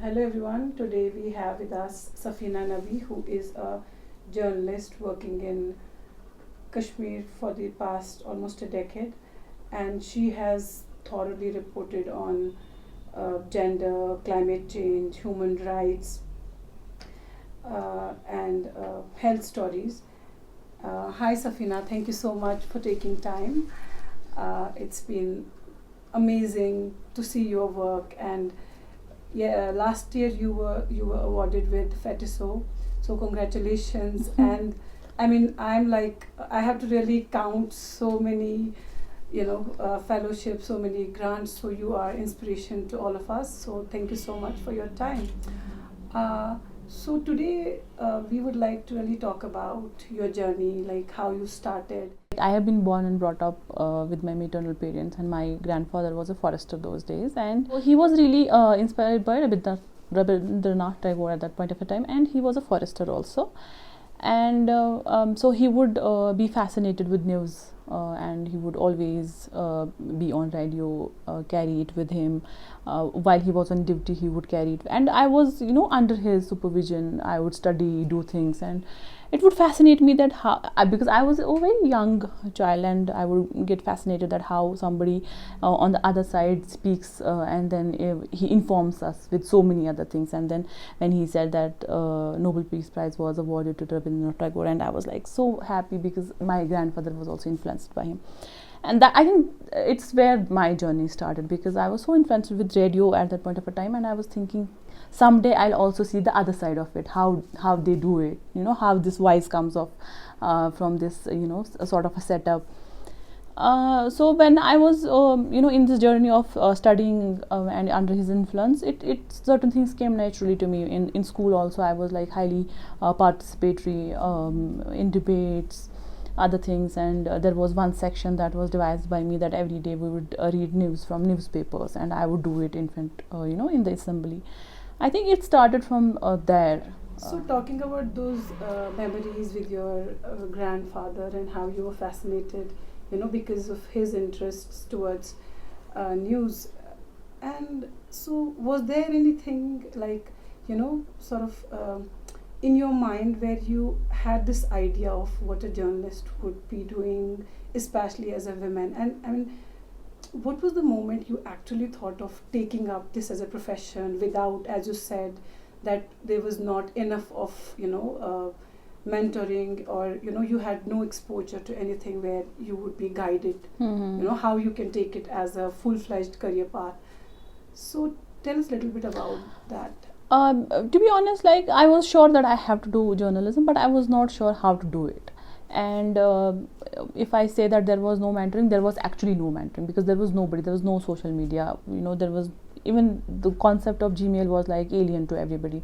Hello everyone. Today we have with us Safina Nabi, who is a journalist working in Kashmir for the past almost a decade, and she has thoroughly reported on gender, climate change, human rights, and health stories. Hi Safina, thank you so much for taking time. It's been amazing to see your work, and yeah, last year you were awarded with FETISO, so congratulations. And I mean, I have to really count so many, fellowships, so many grants. So you are inspiration to all of us. So thank you so much for your time. So today we would like to really talk about your journey, like how you started. I have been born and brought up with my maternal parents, and my grandfather was a forester those days, and he was really inspired by Rabindranath Tagore at that point of a time, and he was a forester also, and so he would be fascinated with news, and he would always be on radio, carry it with him. While he was on duty, he would carry it, and I was, under his supervision. I would study, do things, and it would fascinate me that how, because I was a very young child, and I would get fascinated that how somebody on the other side speaks, and then he informs us with so many other things. And then when he said that Nobel Peace Prize was awarded to Rabindranath Tagore, and I was like so happy because my grandfather was also influenced by him. And that, I think it's where my journey started, because I was so influenced with radio at that point of a time, and I was thinking someday I'll also see the other side of it, how they do it, how this voice comes off from this, sort of a setup. So when I was, in this journey of studying and under his influence, it certain things came naturally to me. In school also, I was like highly participatory in debates, other things, and there was one section that was devised by me that every day we would read news from newspapers, and I would do it in front, in the assembly. I think it started from there. So talking about those memories with your grandfather and how you were fascinated, because of his interests towards news. And so was there anything like, sort of in your mind where you had this idea of what a journalist would be doing, especially as a woman? And I mean, what was the moment you actually thought of taking up this as a profession without, as you said, that there was not enough of, mentoring, or, you had no exposure to anything where you would be guided, how you can take it as a full-fledged career path. So tell us a little bit about that. To be honest, like, I was sure that I have to do journalism, but I was not sure how to do it. And if I say that there was no mentoring, there was actually no mentoring, because there was nobody, there was no social media, there was even the concept of Gmail was like alien to everybody.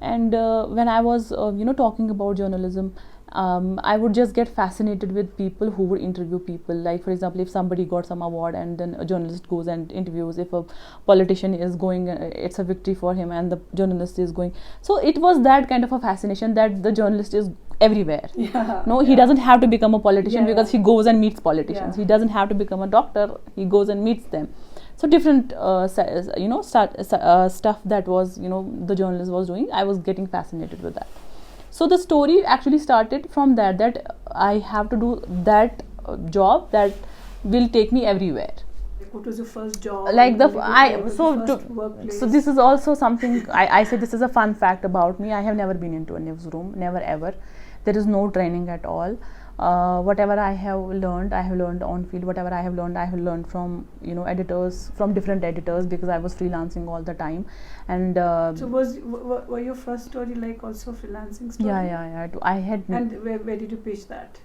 And when I was talking about journalism, I would just get fascinated with people who would interview people. Like, for example, if somebody got some award and then a journalist goes and interviews, if a politician is going, it's a victory for him, and the journalist is going. So it was that kind of a fascination that the journalist is everywhere. He doesn't have to become a politician because he goes and meets politicians. He doesn't have to become a doctor, he goes and meets them. So different stuff that was, the journalist was doing, I was getting fascinated with that. So the story actually started from that I have to do that job that will take me everywhere. What was your first job? Like so this is also something I say, this is a fun fact about me. I have never been into a newsroom, never ever. There is no training at all. Whatever I have learned on field. Whatever I have learned from editors, from different editors, because I was freelancing all the time. And so were your first story like also freelancing story? Yeah. I had. And where did you pitch that?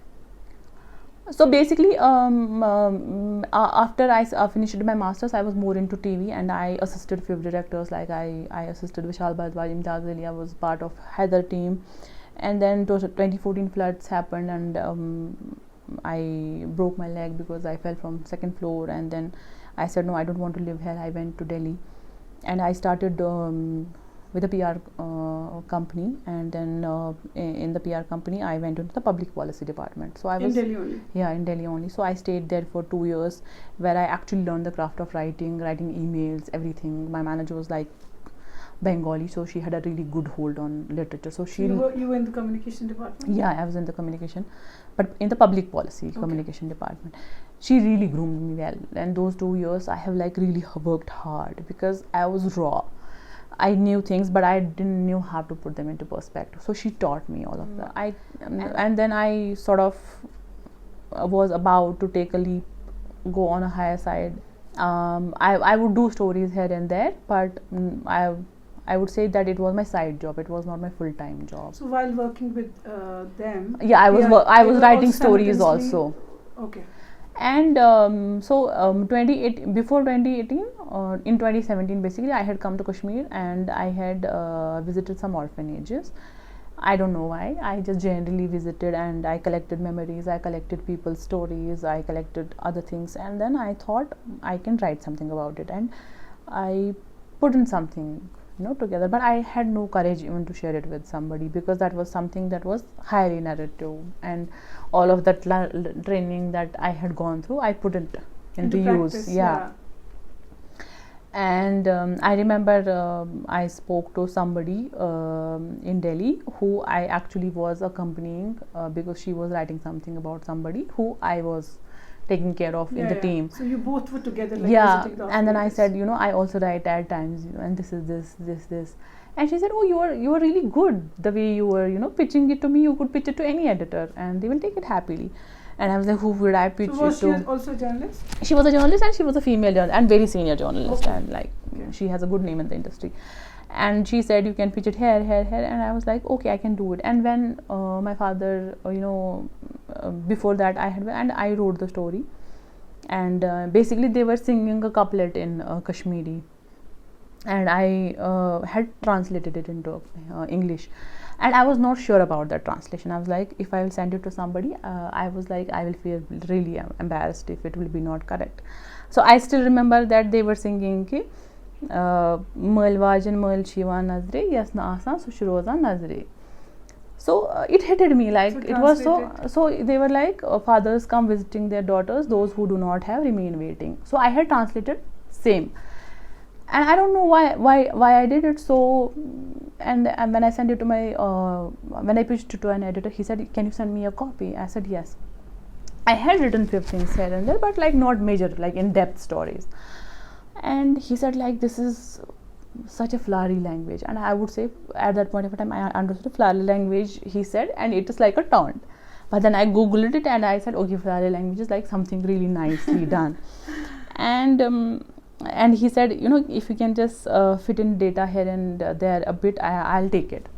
So basically, after I finished my masters, I was more into TV, and I assisted few directors. Like I assisted Vishal Bhardwaj, Imtiaz Ali. I was part of Heather team. And then 2014 floods happened, and I broke my leg because I fell from second floor. And then I said, no, I don't want to live here. I went to Delhi, and I started with a PR company. And then in the PR company, I went into the public policy department. So I was in Delhi only. Yeah, in Delhi only. So I stayed there for 2 years, where I actually learned the craft of writing emails, everything. My manager was like, Bengali, so she had a really good hold on literature. So she, you were in the communication department? Yeah, I was in the communication, but in the public policy communication department. She really groomed me well, and those 2 years I have like really worked hard because I was raw. I knew things, but I didn't know how to put them into perspective. So she taught me all of that. And then I sort of was about to take a leap, go on a higher side. I would do stories here and there, but I would say that it was my side job. It was not my full-time job. So while working with them, yeah, I was writing stories also. Okay. And before 2018, in 2017 basically, I had come to Kashmir and I had visited some orphanages. I don't know why, I just generally visited and I collected memories, I collected people's stories, I collected other things, and then I thought I can write something about it, and I put in something together, but I had no courage even to share it with somebody because that was something that was highly narrative, and all of that training that I had gone through, I put it into use. Practice, And I remember I spoke to somebody in Delhi who I actually was accompanying because she was writing something about somebody who I was taking care of in the team. So you both were together, visiting the and then I said, I also write at times, and this is this. And she said, oh, you are really good. The way you were, pitching it to me, you could pitch it to any editor and they will take it happily. And I was like, who would I pitch it to? So was she also a journalist? She was a journalist, and she was a female journalist and very senior journalist, and she has a good name in the industry. And she said, you can pitch it here, and I was like, okay, I can do it. And when my father, before that I wrote the story, and basically they were singing a couplet in Kashmiri, and I had translated it into English. And I was not sure about that translation. I was like, if I will send it to somebody, I was like, I will feel really embarrassed if it will be not correct. So I still remember that they were singing ki Malwajan Mal Shiva Nazre Yasna Asa Sushroza Nazre. So it hit me like it was so they were like, fathers come visiting their daughters, those who do not have remain waiting. So I had translated same. And I don't know why I did it. So and when I sent it to my when I pitched it to an editor, he said, can you send me a copy? I said yes. I had written few things here and there, but not major, in-depth stories. And he said this is such a flowery language, and I would say at that point of time I understood flowery language, he said, and it is like a taunt. But then I googled it and I said, okay, flowery language is something really nicely done. And he said, if you can just fit in data here and there a bit, I'll take it.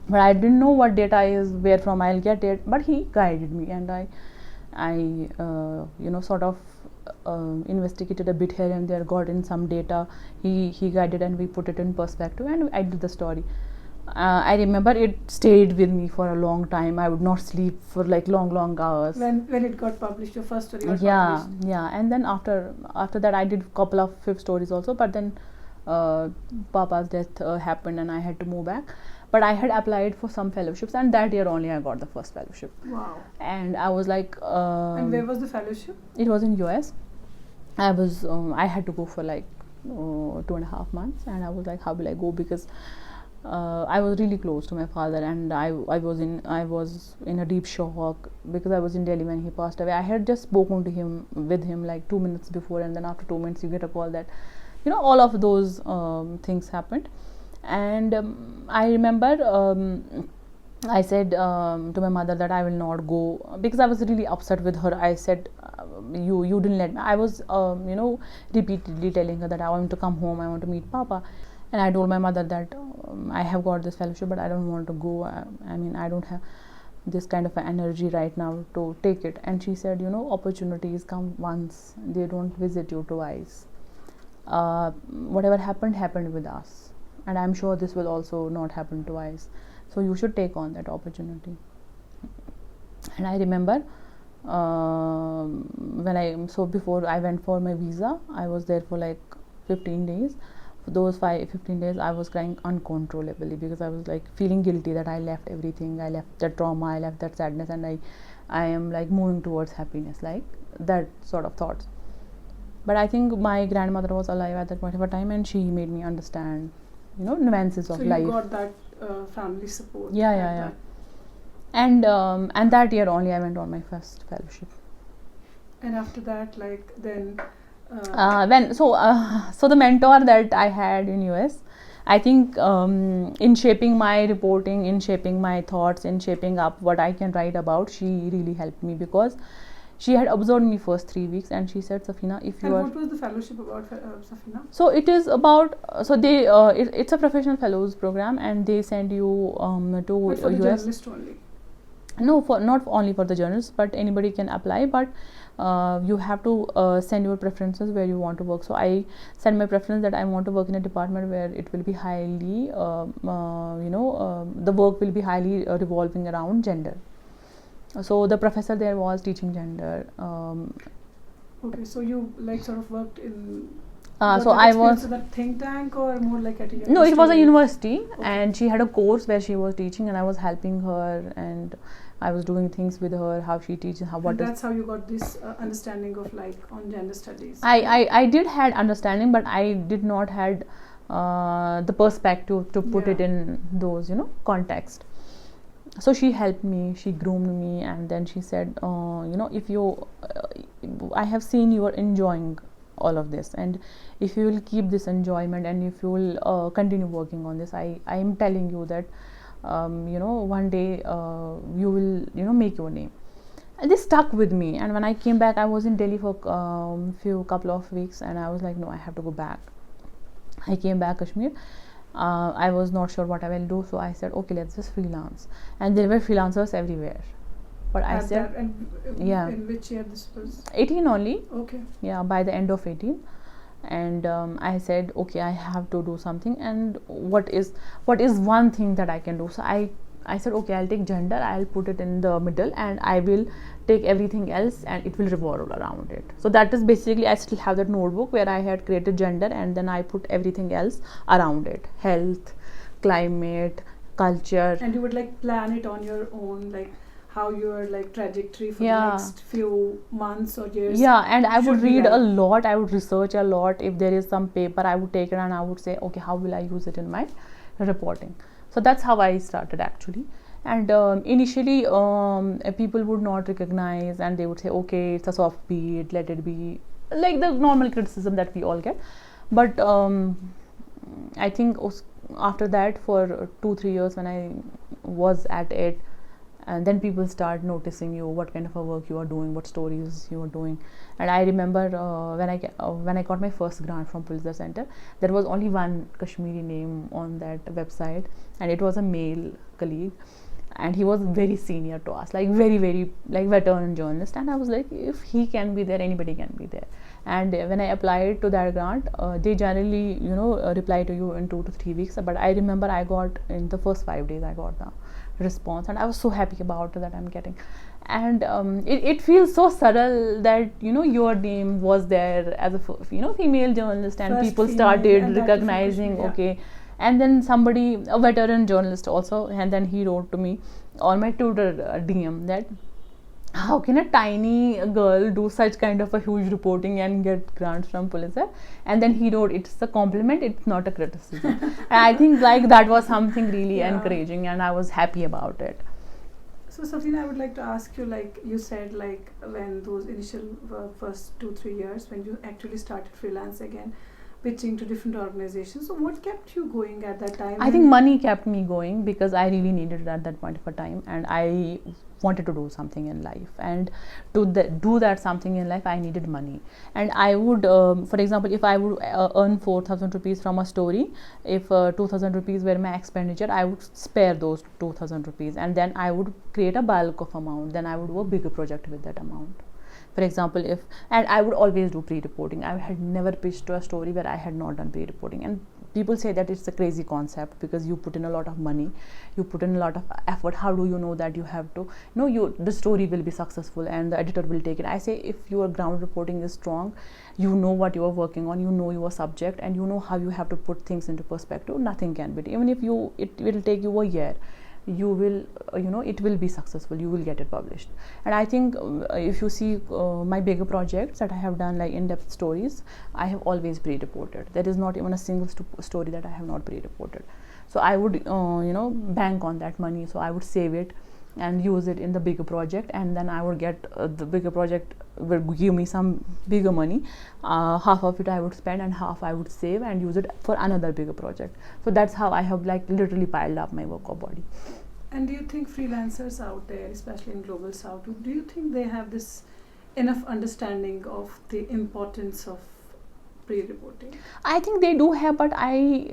But I didn't know what data is, where from I'll get it. But he guided me, and I sort of investigated a bit here and there, got in some data. He guided, and we put it in perspective, and I did the story. I remember it stayed with me for a long time. I would not sleep for long hours. When it got published, your first story got published. Yeah. And then after that, I did a couple of fifth stories also. But then Papa's death happened, and I had to move back. But I had applied for some fellowships, and that year only I got the first fellowship. Wow! And I was like, and where was the fellowship? It was in US. I had to go for 2.5 months, and I was like, how will I go? Because I was really close to my father, and I was in a deep shock because I was in Delhi when he passed away. I had just spoken to him 2 minutes before, and then after 2 minutes you get a call that all of those things happened. And I remember I said to my mother that I will not go because I was really upset with her. I said, you didn't let me. I was repeatedly telling her that I want to come home, I want to meet Papa. And I told my mother that I have got this fellowship, but I don't want to go. I don't have this kind of energy right now to take it. And she said, opportunities come once, they don't visit you twice. Whatever happened with us, and I'm sure this will also not happen twice. So you should take on that opportunity. And I remember before I went for my visa, I was there for 15 days. For those 15 days, I was crying uncontrollably because I was feeling guilty that I left everything. I left that trauma, I left that sadness, and I am moving towards happiness, that sort of thoughts. But I think my grandmother was alive at that point of time, and she made me understand nuances of so life. you got that family support. Yeah, at yeah, yeah. that. And that year only I went on my first fellowship. And after that, like then. So the mentor that I had in US, I think in shaping my reporting, in shaping my thoughts, in shaping up what I can write about, she really helped me, because she had observed me first 3 weeks and she said, Safina, if you And are... what was the fellowship about, Safina? So it is about, it's a professional fellows program, and they send you to But for the US. journalist only. No, for not only for the journalists, but anybody can apply, but you have to send your preferences where you want to work. So I send my preference that I want to work in a department where it will be highly the work will be highly revolving around gender. So the professor there was teaching gender. Okay, so you like sort of worked in. So I was in a think tank or more like at a university? No, it was a university, Okay. and she had a course where she was teaching, and I was helping her, and I was doing things with her, how she teaches, And that's how you got this understanding of like on gender studies. I did had understanding, but I did not had the perspective to put it in those context. So she helped me, she groomed me, and then she said, if you I have seen you are enjoying all of this, and if you will keep this enjoyment and if you will continue working on this, I am telling you that one day you will make your name. And this stuck with me, and when I came back, I was in Delhi for couple of weeks, and I was like, no, I have to go back. I came back Kashmir. I was not sure what I will do, so I said, okay, let's just freelance. And there were freelancers everywhere, but I said, in which year this was? 18 only. Okay. Yeah, by the end of 18. And I said, okay, I have to do something, and what is one thing that I can do? So I said, okay, I'll take gender, I'll put it in the middle, and I will take everything else and it will revolve around it. So that is basically, I still have that notebook where I had created gender, and then I put everything else around it: health, climate, culture. And you would like plan it on your own, like how your like trajectory for the next few months or years. Yeah, and I would read a lot, I would research a lot. If there is some paper, I would take it and I would say, okay, how will I use it in my reporting? So that's how I started actually. And initially people would not recognize, and they would say, okay, it's a soft beat, let it be, like the normal criticism that we all get. But I think after that, for 2-3 years when I was at it, and then people start noticing you, what kind of a work you are doing, what stories you are doing. And I remember when I got my first grant from Pulitzer Center, there was only one Kashmiri name on that website, and it was a male colleague, and he was very senior to us, like very, very like veteran journalist. And I was like, if he can be there, anybody can be there. And when I applied to that grant, they generally reply to you in 2 to 3 weeks, but I remember I got in the first 5 days I got the response, and I was so happy about that I'm getting. And it feels so subtle that your name was there as a female journalist, and First people female, started and recognizing, okay. And then somebody, a veteran journalist also, and then he wrote to me on my Twitter DM that how can a tiny girl do such kind of a huge reporting and get grants from Pulitzer? And then he wrote, it's a compliment, it's not a criticism. And I think like that was something really encouraging, and I was happy about it. So Safina, I would like to ask you, like you said, like when those initial first 2-3 years when you actually started freelance again, pitching to different organizations, so what kept you going at that time? I think money kept me going, because I really needed it at that point of a time, and I wanted to do something in life, and to do that something in life, I needed money. And I would for example, if I would earn 4,000 rupees from a story, if 2,000 rupees were my expenditure, I would spare those 2,000 rupees, and then I would create a bulk of amount, then I would do a bigger project with that amount. For example, and I would always do pre-reporting. I had never pitched to a story where I had not done pre-reporting. And people say that it's a crazy concept because you put in a lot of money, you put in a lot of effort. How do you know that you have to the story will be successful and the editor will take it? I say, if your ground reporting is strong, you know what you are working on, you know your subject, and you know how you have to put things into perspective, nothing can beat. Even if it will take you a year, you will it will be successful, you will get it published. And I think if you see my bigger projects that I have done, like in-depth stories, I have always pre-reported. There is not even a single story that I have not pre-reported. So I would bank on that money, so I would save it and use it in the bigger project, and then I would get the bigger project will give me some bigger money. Half of it I would spend and half I would save and use it for another bigger project. So that's how I have like literally piled up my work of body. And do you think freelancers out there, especially in Global South, do you think they have this enough understanding of the importance of pre-reporting? I think they do have, but I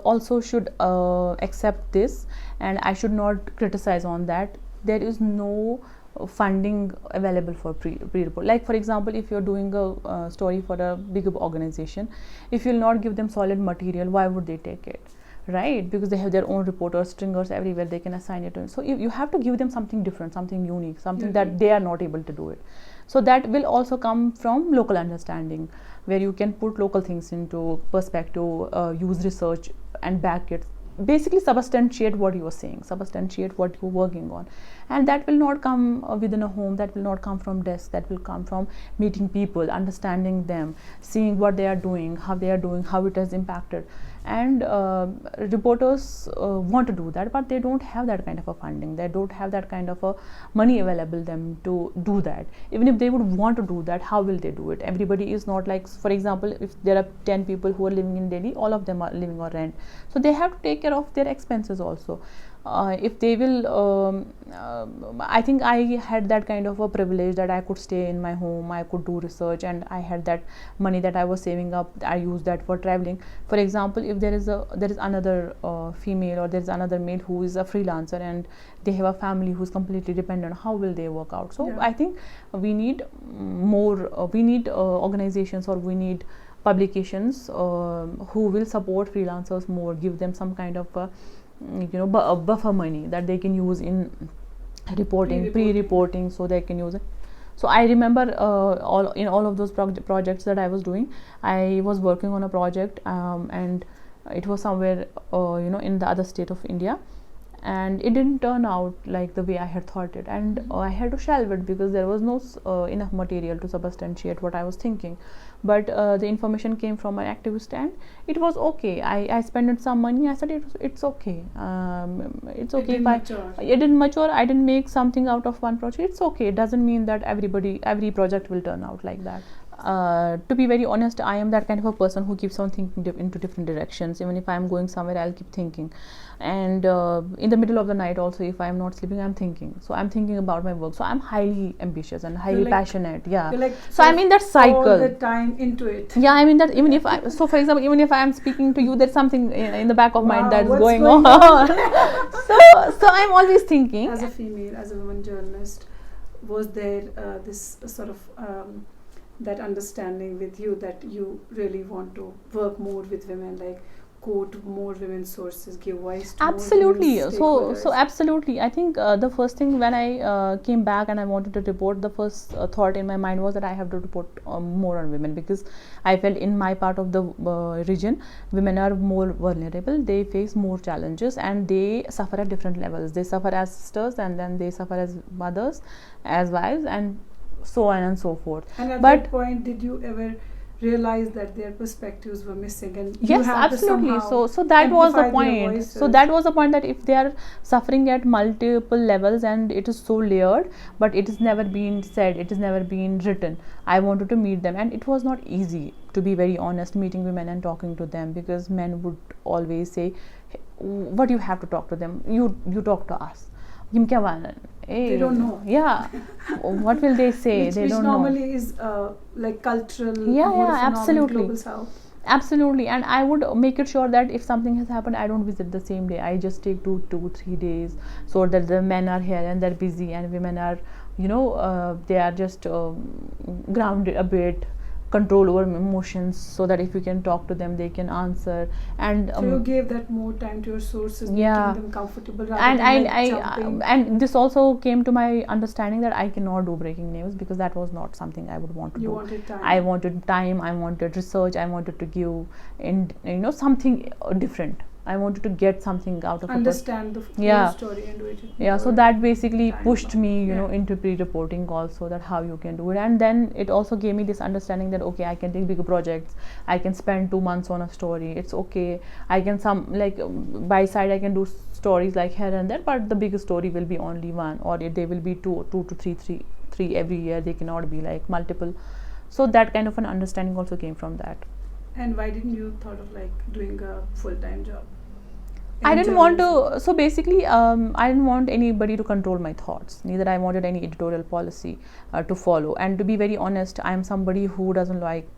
also should accept this, and I should not criticize on that. There is no funding available for pre-report. Like for example, if you're doing a story for a bigger organization, if you'll not give them solid material, why would they take it? Right? Because they have their own reporters, stringers everywhere, they can assign it to. So you have to give them something different, something unique, something that they are not able to do it. So that will also come from local understanding, where you can put local things into perspective, use research and back it. Basically substantiate what you are saying, substantiate what you're working on. And that will not come within a home, that will not come from desk, that will come from meeting people, understanding them, seeing what they are doing, how it has impacted. And reporters want to do that, but they don't have that kind of a funding, they don't have that kind of a money available them to do that. Even if they would want to do that, how will they do it? Everybody is not like, for example, if there are 10 people who are living in Delhi, all of them are living on rent, so they have to take care of their expenses also. If they will, I think I had that kind of a privilege that I could stay in my home, I could do research, and I had that money that I was saving up, I used that for traveling. For example, if there is another female or there is another male who is a freelancer and they have a family who's completely dependent, how will they work out? So I think we need more, we need organizations, or we need publications who will support freelancers more, give them some kind of a buffer money that they can use in reporting, pre-reporting, so they can use it. So I remember all of those projects that I was doing, I was working on a project and it was somewhere in the other state of India, and it didn't turn out like the way I had thought it, and I had to shelve it because there was no enough material to substantiate what I was thinking. But the information came from an activist, and it was okay. I spent some money. I said it's okay. It's okay it didn't mature. I didn't make something out of one project. It's okay. It doesn't mean that every project will turn out like that. To be very honest, I am that kind of a person who keeps on thinking into different directions. Even if I am going somewhere, I'll keep thinking. And in the middle of the night also, if I am not sleeping, I'm thinking. So I'm thinking about my work. So I'm highly ambitious and highly passionate. Yeah. So I'm in that cycle. All the time into it. Yeah, I mean that even if so for example, even if I am speaking to you, there's something in the back of mind that's going on. so I'm always thinking. As a female, as a woman journalist, was there this sort of that understanding with you that you really want to work more with women, like quote more women's sources, give voice to absolutely more women's so absolutely. I think the first thing when I came back and I wanted to report, the first thought in my mind was that I have to report more on women, because I felt in my part of the region, women are more vulnerable, they face more challenges, and they suffer at different levels. They suffer as sisters, and then they suffer as mothers, as wives, and so on and so forth. And at that point, did you ever realize that their perspectives were missing, and you yes, have absolutely. To so that was the point. So that was the point, that if they are suffering at multiple levels and it is so layered, but it has never been said, it has never been written, I wanted to meet them. And it was not easy, to be very honest, meeting women and talking to them, because men would always say, hey, what do you have to talk to them, you talk to us. They don't know. Yeah. What will they say? Which don't normally know. Is like cultural. Absolutely. Global South. Absolutely. And I would make it sure that if something has happened, I don't visit the same day. I just take 2-3 days, so that the men are here and they're busy, and women are, they are just grounded a bit, control over emotions, so that if you can talk to them, they can answer. And so you gave that more time to your sources, making them comfortable, rather and than jumping. And this also came to my understanding that I cannot do breaking news, because that was not something I would want to do. Wanted time. I wanted time, I wanted research, I wanted to give in something different. I wanted to get something out of understand the Yeah. full story and do it. Yeah, so that basically time pushed me, you Yeah. know, into pre-reporting also, that how you can do it. And then it also gave me this understanding that okay, I can take bigger projects, I can spend 2 months on a story, it's okay. I can by side I can do stories like here and there, but the biggest story will be only one, or they will be two to three every year. They cannot be like multiple. So that kind of an understanding also came from that. And why didn't you thought of like doing a full-time job? I in didn't want journalism? to, so basically I didn't want anybody to control my thoughts, neither I wanted any editorial policy to follow. And to be very honest, I am somebody who doesn't like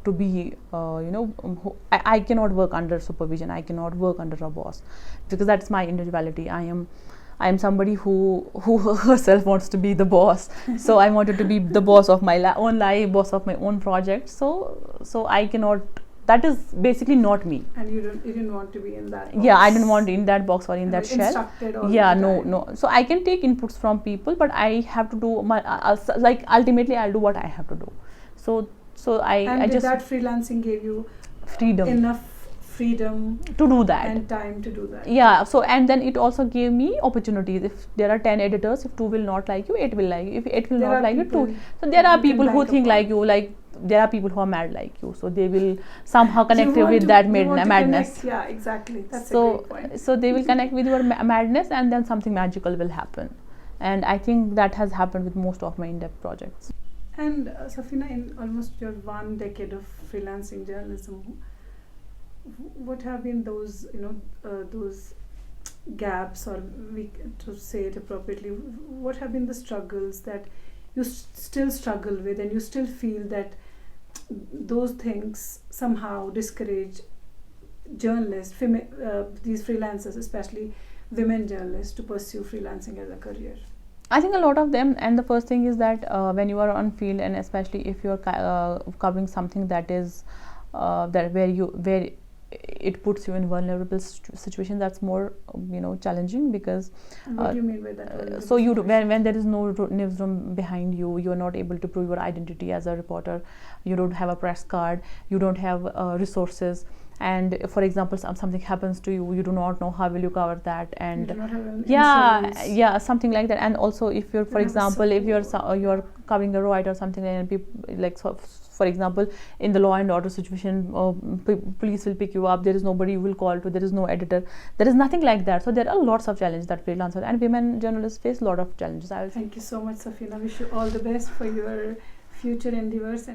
to be I cannot work under supervision, I cannot work under a boss, because that's my individuality. I am somebody who herself wants to be the boss. So I wanted to be the boss of my own life, boss of my own project. So I cannot, that is basically not me. And you didn't want to be in that box. Yeah, I didn't want in that box or in that shell. Instructed all Yeah, the time. no. So I can take inputs from people, but I have to do my like ultimately I'll do what I have to do. So I just that freelancing gave you freedom, enough freedom to do that and time to do that. Yeah. So and then it also gave me opportunities. If there are 10 editors, if 2 will not like you, 8 will like you. If 8 will There not are like you, people 2. So there are you can people who bank think upon. like you, like there are people who are mad like you. So they will somehow connect You want with to- that you want to madness. connect. Yeah, exactly. That's a So great point. so they will connect with your madness, and then something magical will happen. And I think that has happened with most of my in-depth projects. And Safina, in almost your 1 decade of freelancing journalism, what have been those those gaps, or to say it appropriately, what have been the struggles that you still struggle with, and you still feel that those things somehow discourage journalists, these freelancers, especially women journalists, to pursue freelancing as a career? I think a lot of them, and the first thing is that when you are on field, and especially if you are covering something that is where it puts you in vulnerable situation, that's more challenging, because What do you mean by that? so when there is no newsroom behind you, you are not able to prove your identity as a reporter. You don't have a press card, you don't have resources, and for example something happens to you, you do not know how will you cover that. And you do not have an insurance. something like that. And also if you're, for example, if you're covering a riot or something, and people, like, so for example, in the law and order situation, police will pick you up, there is nobody you will call to, there is no editor, there is nothing like that. So there are lots of challenges that freelancers and women journalists face, a lot of challenges. Thank you so much, Safina. Wish you all the best for your future endeavors.